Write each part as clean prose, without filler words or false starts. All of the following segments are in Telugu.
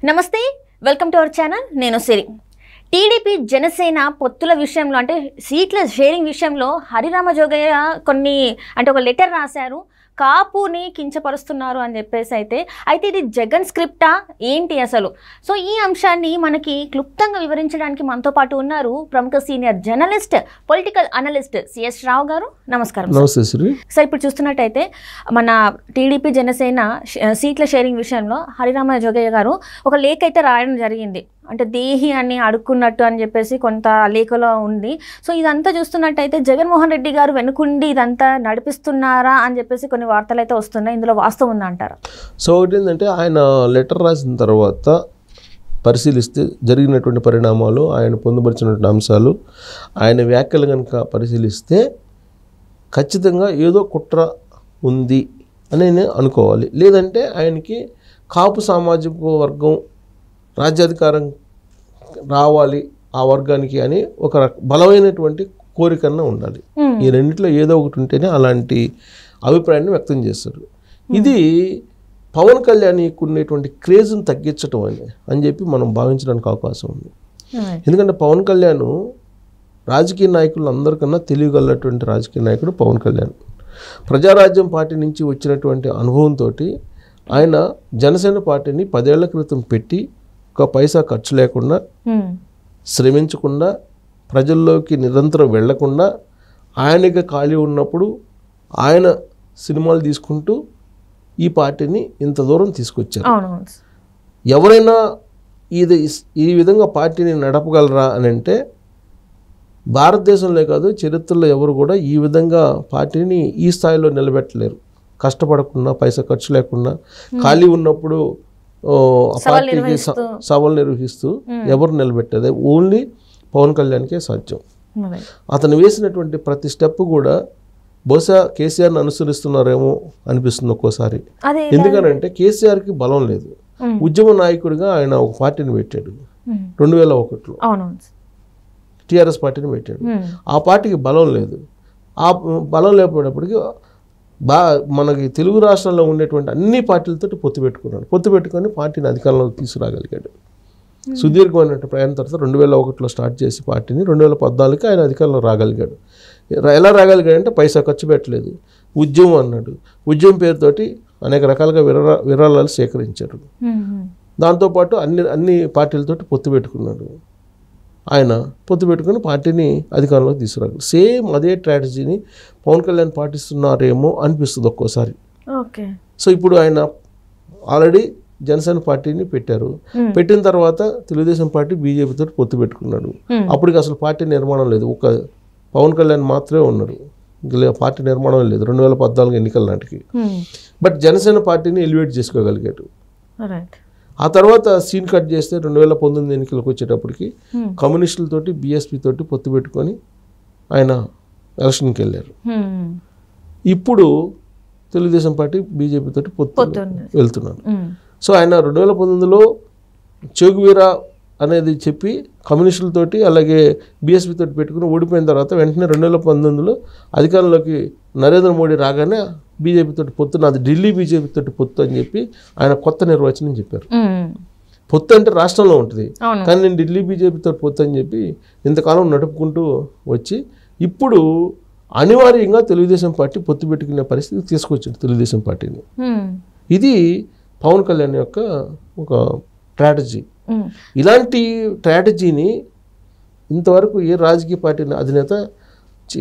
నమస్తే, వెల్కమ్ టు అవర్ ఛానల్. నేను సిరి. టీడీపీ జనసేన పొత్తుల విషయంలో అంటే సీట్ల షేరింగ్ విషయంలో హరిరామ జోగయ్య ఒక లెటర్ రాశారు. కాపుని కించపరుస్తున్నారు అని చెప్పేసి అయితే ఇది జగన్ స్క్రిప్టా ఏంటి అసలు? సో ఈ అంశాన్ని మనకి క్లుప్తంగా వివరించడానికి మనతో పాటు ఉన్నారు ప్రముఖ senior journalist, political analyst CS Rao గారు. నమస్కారం. సో ఇప్పుడు చూస్తున్నట్టయితే మన టీడీపీ జనసేన సీట్ల షేరింగ్ విషయంలో హరిరామ జోగయ్య గారు ఒక లేఖ అయితే రాయడం జరిగింది. అంటే దేహి అని అడుక్కున్నట్టు అని చెప్పేసి కొంత లేఖలో ఉంది. సో ఇదంతా చూస్తున్నట్టయితే జగన్మోహన్ రెడ్డి గారు వెనుకుండి ఇదంతా నడిపిస్తున్నారా అని చెప్పేసి కొన్ని వార్తలు అయితే వస్తున్నాయి. ఇందులో వాస్తవం ఉందంటారా? సో ఒకటి ఏంటంటే, ఆయన లెటర్ రాసిన తర్వాత పరిశీలిస్తే జరిగినటువంటి పరిణామాలు, ఆయన పొందుపరిచినటువంటి అంశాలు, ఆయన వ్యాఖ్యలు కనుక పరిశీలిస్తే ఖచ్చితంగా ఏదో కుట్ర ఉంది అని అనుకోవాలి. లేదంటే ఆయనకి కాపు సామాజిక వర్గం రాజ్యాధికారం రావాలి ఆ వర్గానికి అని ఒక బలమైనటువంటి కోరికన్నా ఉండాలి. ఈ రెండిట్లో ఏదో ఒకటి ఉంటేనే అలాంటి అభిప్రాయాన్ని వ్యక్తం చేస్తారు. ఇది పవన్ కళ్యాణ్కి ఉండేటువంటి క్రేజ్ని తగ్గించడం అని చెప్పి మనం భావించడానికి అవకాశం ఉంది. ఎందుకంటే పవన్ కళ్యాణ్ రాజకీయ నాయకులు అందరికన్నా తెలియగలటువంటి రాజకీయ నాయకుడు పవన్ కళ్యాణ్. ప్రజారాజ్యం పార్టీ నుంచి వచ్చినటువంటి అనుభవంతో ఆయన జనసేన పార్టీని 10 ఏళ్ల క్రితం పెట్టి ఒక పైసా ఖర్చు లేకుండా, శ్రమించకుండా, ప్రజల్లోకి నిరంతరం వెళ్లకుండా, ఆయనకి ఖాళీ ఉన్నప్పుడు ఆయన సినిమాలు తీసుకుంటూ ఈ పార్టీని ఇంత దూరం తీసుకొచ్చారు. ఎవరైనా ఈ విధంగా పార్టీని నడపగలరా అని అంటే భారతదేశంలో కాదు, చరిత్రలో ఎవరు కూడా ఈ విధంగా పార్టీని ఈ స్థాయిలో నిలబెట్టలేరు. కష్టపడకుండా, పైసా ఖర్చు లేకుండా, ఖాళీ ఉన్నప్పుడు పార్టీకి సభలు నిర్వహిస్తూ ఎవరు నిలబెట్టేది ఓన్లీ పవన్ కళ్యాణ్కే సాధ్యం. అతను వేసినటువంటి ప్రతి స్టెప్ కూడా బహుశా కేసీఆర్ని అనుసరిస్తున్నారేమో అనిపిస్తుంది ఒక్కోసారి. ఎందుకనంటే కేసీఆర్కి బలం లేదు. ఉద్యమ నాయకుడిగా ఆయన ఒక పార్టీని పెట్టాడు 2001లో, టీఆర్ఎస్ పార్టీని పెట్టాడు. ఆ పార్టీకి బలం లేదు. ఆ బలం లేకపోయినప్పటికీ మనకి తెలుగు రాష్ట్రాల్లో ఉండేటువంటి అన్ని పార్టీలతో పొత్తు పెట్టుకున్నాడు. పొత్తు పెట్టుకొని పార్టీని అధికారంలోకి తీసుకురాగలిగాడు. సుదీర్ఘమైన ప్రయాణం తర్వాత 2001లో స్టార్ట్ చేసి పార్టీని 2014కి ఆయన అధికారంలో రాగలిగాడు. ఎలా రాగలిగాడంటే పైసా ఖర్చు పెట్టలేదు. ఉద్యమం అన్నాడు. ఉద్యమం పేరుతోటి అనేక రకాలుగా విరాళాలు సేకరించారు. దాంతోపాటు అన్ని పార్టీలతోటి పొత్తు పెట్టుకున్నాడు. ఆయన పొత్తు పెట్టుకుని పార్టీని అధికారంలోకి తీసుకురాగలరు. సేమ్ అదే స్ట్రాటజీని పవన్ కళ్యాణ్ పాటిస్తున్నారేమో అనిపిస్తుంది ఒక్కోసారి. సో ఇప్పుడు ఆయన ఆల్రెడీ జనసేన పార్టీని పెట్టారు. పెట్టిన తర్వాత తెలుగుదేశం పార్టీ బీజేపీతో పొత్తు పెట్టుకున్నాడు. అప్పటికి అసలు పార్టీ నిర్మాణం లేదు. ఒక పవన్ కళ్యాణ్ మాత్రమే ఉన్నారు. పార్టీ నిర్మాణం లేదు 2014 ఎన్నికల నాటికి. బట్ జనసేన పార్టీని ఎలివేట్ చేసుకోగలిగాడు. ఆ తర్వాత సీన్ కట్ చేస్తే 2019 ఎన్నికలకు వచ్చేటప్పటికి కమ్యూనిస్టులతోటి, బీఎస్పీ తోటి పొత్తు పెట్టుకొని ఆయన ఎలక్షన్కి వెళ్ళారు. ఇప్పుడు తెలుగుదేశం పార్టీ బీజేపీ తోటి పొత్తు వెళ్తున్నారు. సో ఆయన 2019లో చెగువీరా అనేది చెప్పి కమ్యూనిస్టులతోటి అలాగే బీఎస్పీ తోటి పెట్టుకుని ఓడిపోయిన తర్వాత వెంటనే 2019లో అధికారంలోకి నరేంద్ర మోడీ రాగానే బీజేపీ తోటి పొత్తు, నాది ఢిల్లీ బీజేపీ తోటి పొత్తు అని చెప్పి ఆయన కొత్త నిర్వచనం చెప్పారు. పొత్తు అంటే రాష్ట్రంలో ఉంటుంది, కానీ నేను ఢిల్లీ బీజేపీ తోటి పొత్తు అని చెప్పి ఇంతకాలం నడుపుకుంటూ వచ్చి ఇప్పుడు అనివార్యంగా తెలుగుదేశం పార్టీ పొత్తు పెట్టుకునే పరిస్థితి తీసుకొచ్చింది తెలుగుదేశం పార్టీని. ఇది పవన్ కళ్యాణ్ యొక్క ఒక స్ట్రాటజీ. ఇలాంటి స్ట్రాటజీని ఇంతవరకు ఏ రాజకీయ పార్టీ అధినేత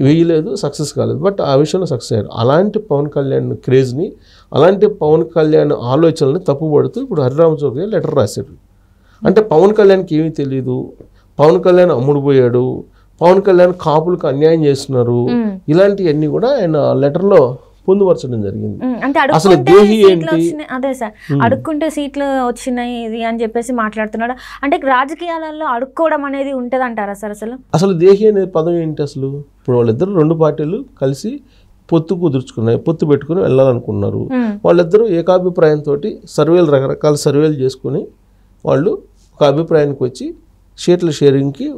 వేయలేదు, సక్సెస్ కాలేదు. బట్ ఆ విషయంలో సక్సెస్ అయ్యారు. అలాంటి పవన్ కళ్యాణ్ క్రేజ్ని, అలాంటి పవన్ కళ్యాణ్ ఆలోచనల్ని తప్పుపడుతూ ఇప్పుడు హరిరామ జోగయ్య లెటర్ రాశారు. అంటే పవన్ కళ్యాణ్కి ఏమీ తెలియదు, పవన్ కళ్యాణ్ అమ్ముడుపోయాడు, పవన్ కళ్యాణ్ కాపులకు అన్యాయం చేస్తున్నారు, ఇలాంటివన్నీ కూడా ఆయన లెటర్లో పొందుపరచడం జరిగింది. అసలు దేహి ఏంటి, అదే సార్ అడుక్కుంటే సీట్లు వచ్చినాయి ఇది అని చెప్పేసి మాట్లాడుతున్నాడు. అంటే రాజకీయాలలో అడుక్కోవడం అనేది ఉంటది అంటారా సార్? అసలు దేహి అనే పదం ఏంటి అసలు? ఇప్పుడు వాళ్ళిద్దరు 2 పార్టీలు కలిసి పొత్తు కుదుర్చుకున్నాయి, పొత్తు పెట్టుకుని వెళ్ళాలనుకున్నారు. వాళ్ళిద్దరూ ఏకాభిప్రాయంతో రకరకాల సర్వేలు చేసుకుని వాళ్ళు ఒక అభిప్రాయానికి వచ్చి సీట్ల షేరింగ్కి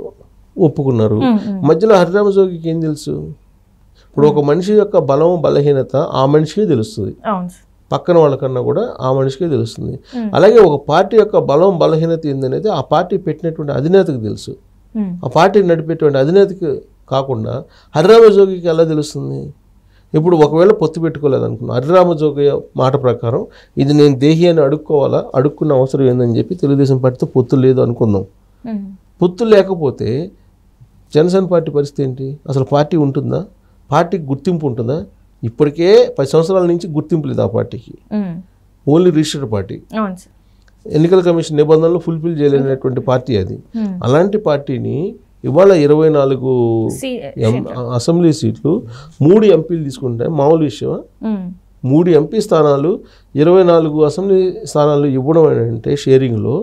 ఒప్పుకున్నారు. మధ్యలో హరిరామ జోగికి ఏం తెలుసు? ఇప్పుడు ఒక మనిషి యొక్క బలం, బలహీనత ఆ మనిషికే తెలుస్తుంది. పక్కన వాళ్ళకన్నా కూడా ఆ మనిషికే తెలుస్తుంది. అలాగే ఒక పార్టీ యొక్క బలం బలహీనత ఏందనేది ఆ పార్టీ పెట్టినటువంటి అధినేతకు తెలుసు. ఆ పార్టీ నడిపేటువంటి అధినేతకి కాకుండా హరిరామజోగికి ఎలా తెలుస్తుంది? ఇప్పుడు ఒకవేళ పొత్తు పెట్టుకోలేదు అనుకున్నాం, హరిరామజోగయ్య మాట ప్రకారం ఇది నేను దేహి అని అడుక్కున్న అవసరం ఏందని చెప్పి తెలుగుదేశం పార్టీతో పొత్తు లేదు అనుకుందాం. పొత్తు లేకపోతే జనసేన పార్టీ పరిస్థితి ఏంటి? అసలు పార్టీ ఉంటుందా? పార్టీకి గుర్తింపు ఉంటుందా? ఇప్పటికే 10 సంవత్సరాల నుంచి గుర్తింపు లేదు ఆ పార్టీకి. Only registered party. ఎన్నికల కమిషన్ నిబంధనలు ఫుల్ఫిల్ చేయలేనటువంటి పార్టీ అది. అలాంటి పార్టీని ఇవాళ 24 అసెంబ్లీ సీట్లు 3 ఎంపీలు తీసుకుంటే మామూలు విషయమా? 3 ఎంపీ స్థానాలు 24 అసెంబ్లీ స్థానాలు ఇవ్వడం అంటే షేరింగ్లో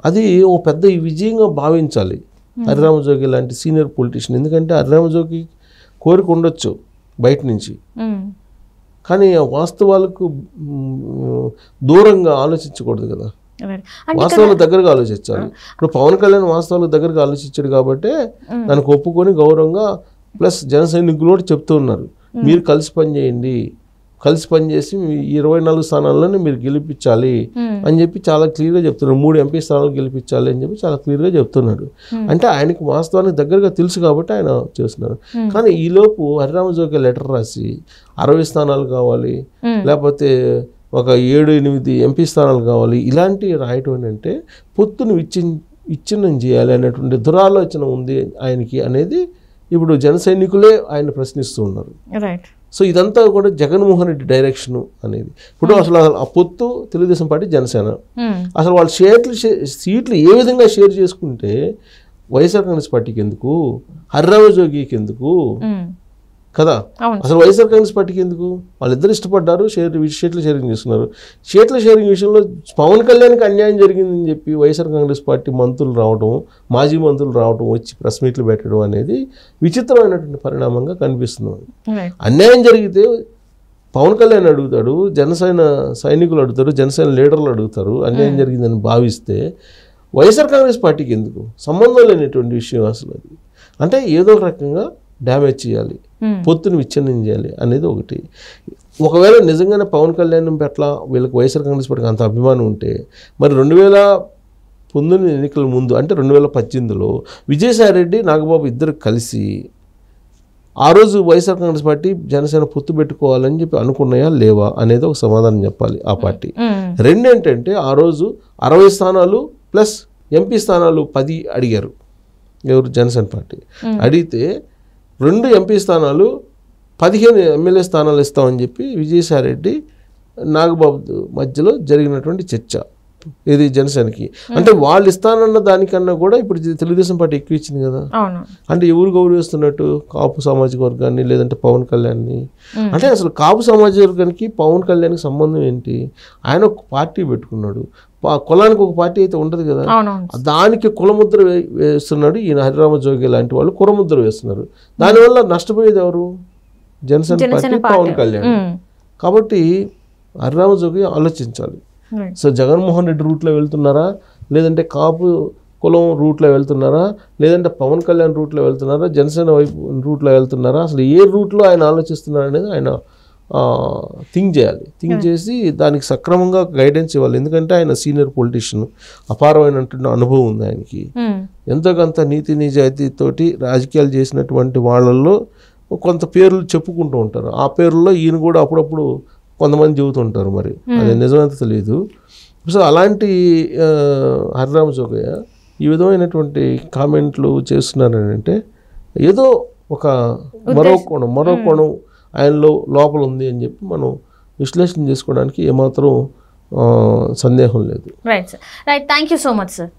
అది ఓ పెద్ద విజయంగా భావించాలి హరిరామజోగి లాంటి సీనియర్ పొలిటీషియన్. ఎందుకంటే హరిరామజోగి కోరిక ఉండొచ్చు బయట నుంచి, కానీ వాస్తవాలకు దూరంగా ఆలోచించకూడదు కదా, వాస్తవాలకు దగ్గరగా ఆలోచించాలి. ఇప్పుడు పవన్ కళ్యాణ్ వాస్తవాలకు దగ్గరగా ఆలోచించాడు కాబట్టి దానికి ఒప్పుకొని గౌరవంగా ప్లస్ జన సైనికులు కూడా చెప్తూ ఉన్నారు, మీరు కలిసి పనిచేయండి, కలిసి పనిచేసి 24 స్థానాల్లోనే మీరు గెలిపించాలి అని చెప్పి చాలా క్లియర్గా చెప్తున్నారు. 3 ఎంపీ స్థానాలు గెలిపించాలి అని చెప్పి చాలా క్లియర్గా చెప్తున్నాడు. అంటే ఆయనకి వాస్తవానికి దగ్గరగా తెలుసు కాబట్టి ఆయన చేస్తున్నారు. కానీ ఈలోపు హరిరామజోగి లెటర్ రాసి 60 స్థానాలు కావాలి, లేకపోతే ఒక 7-8 ఎంపీ స్థానాలు కావాలి, ఇలాంటివి రాయటం ఏంటంటే పొత్తును విచ్ఛిన్నం చేయాలి అనేటువంటి దురాలోచన ఉంది ఆయనకి అనేది ఇప్పుడు జన సైనికులే ఆయన ప్రశ్నిస్తూ ఉన్నారు. సో ఇదంతా కూడా జగన్మోహన్ రెడ్డి డైరెక్షన్ అనేది. ఇప్పుడు అసలు ఆ పొత్తు తెలుగుదేశం పార్టీ జనసేన అసలు వాళ్ళు సీట్లు ఏ విధంగా షేర్ చేసుకుంటే వైఎస్ఆర్ కాంగ్రెస్ పార్టీకి ఎందుకు, హరిరామజోగికి ఎందుకు కదా? అసలు వైఎస్ఆర్ కాంగ్రెస్ పార్టీకి ఎందుకు? వాళ్ళిద్దరు ఇష్టపడ్డారు, సీట్ల షేరింగ్ చేస్తున్నారు. సీట్ల షేరింగ్ విషయంలో పవన్ కళ్యాణ్కి అన్యాయం జరిగిందని చెప్పి వైఎస్ఆర్ కాంగ్రెస్ పార్టీ మంత్రులు రావడం, మాజీ మంత్రులు రావడం, వచ్చి ప్రెస్ మీట్లు పెట్టడం అనేది విచిత్రమైనటువంటి పరిణామంగా కనిపిస్తుంది. అన్యాయం జరిగితే పవన్ కళ్యాణ్ అడుగుతాడు, జనసేన సైనికులు అడుగుతారు, జనసేన లీడర్లు అడుగుతారు. అన్యాయం జరిగిందని భావిస్తే వైఎస్ఆర్ కాంగ్రెస్ పార్టీకి ఎందుకు? సంబంధం లేనటువంటి విషయం అసలు అది. అంటే ఏదో ఒక రకంగా డ్యామేజ్ చేయాలి, పొత్తుని విచ్ఛిన్నం చేయాలి అనేది ఒకటి. ఒకవేళ నిజంగానే పవన్ కళ్యాణ్ పట్ల వీళ్ళకి వైఎస్ఆర్ కాంగ్రెస్ పార్టీకి అంత అభిమానం ఉంటే మరి 2019 ఎన్నికల ముందు అంటే 2018లో విజయసాయి రెడ్డి, నాగబాబు ఇద్దరు కలిసి ఆ రోజు వైఎస్ఆర్ కాంగ్రెస్ పార్టీ జనసేన పొత్తు పెట్టుకోవాలని చెప్పి అనుకున్నాయా లేవా అనేది ఒక సమాధానం చెప్పాలి ఆ పార్టీ. రెండేంటంటే ఆ రోజు 60 స్థానాలు ప్లస్ ఎంపీ స్థానాలు 10 అడిగారు ఎవరు? జనసేన పార్టీ. అడిగితే 2 ఎంపీ స్థానాలు 15 ఎమ్మెల్యే స్థానాలు ఇస్తామని చెప్పి విజయసాయి రెడ్డి, నాగబాబు మధ్యలో జరిగినటువంటి చర్చ ఇది జనసేనకి. అంటే వాళ్ళు ఇస్తానన్న దానికన్నా కూడా ఇప్పుడు తెలుగుదేశం పార్టీ ఎక్కువ ఇచ్చింది కదా. అంటే ఎవరు గౌరవిస్తున్నట్టు? కాపు సామాజిక వర్గాన్ని, లేదంటే పవన్ కళ్యాణ్ని. అంటే అసలు కాపు సామాజిక వర్గానికి పవన్ కళ్యాణ్కి సంబంధం ఏంటి? ఆయన ఒక పార్టీ పెట్టుకున్నాడు, కులానికి ఒక పార్టీ అయితే ఉండదు కదా, దానికి కులముద్ర వేస్తున్నాడు ఈయన హరిరామజోగి లాంటి వాళ్ళు కులముద్ర వేస్తున్నారు. దానివల్ల నష్టపోయేది ఎవరు? జనసేన పార్టీ, పవన్ కళ్యాణ్. కాబట్టి హరిరామజోగి ఆలోచించాలి. సో జగన్మోహన్ రెడ్డి రూట్లో వెళ్తున్నారా, లేదంటే కాపు కులం రూట్లో వెళ్తున్నారా, లేదంటే పవన్ కళ్యాణ్ రూట్లో వెళ్తున్నారా, జనసేన వైపు రూట్లో వెళ్తున్నారా, అసలు ఏ రూట్లో ఆయన ఆలోచిస్తున్నారు అనేది ఆయన థింక్ చేయాలి. థింక్ చేసి దానికి సక్రమంగా గైడెన్స్ ఇవ్వాలి. ఎందుకంటే ఆయన సీనియర్ పొలిటీషియన్, అపారమైనటువంటి అనుభవం ఉంది ఆయనకి. ఎంతో కొంత నీతి నిజాయితీతోటి రాజకీయాలు చేసినటువంటి వాళ్ళల్లో కొంత పేర్లు చెప్పుకుంటూ ఉంటారు. ఆ పేర్లలో ఈయన కూడా అప్పుడప్పుడు కొంతమంది చెబుతుంటారు, మరి అది నిజమైతే తెలియదు. సో అలాంటి హరిరామజోగయ్య ఈ విధమైనటువంటి కామెంట్లు చేస్తున్నారంటే ఏదో ఒక మరో కోణం ఆయనలో లోపల ఉంది అని చెప్పి మనం విశ్లేషణ చేసుకోవడానికి ఏమాత్రం సందేహం లేదు. Right sir, right. Thank you so much sir.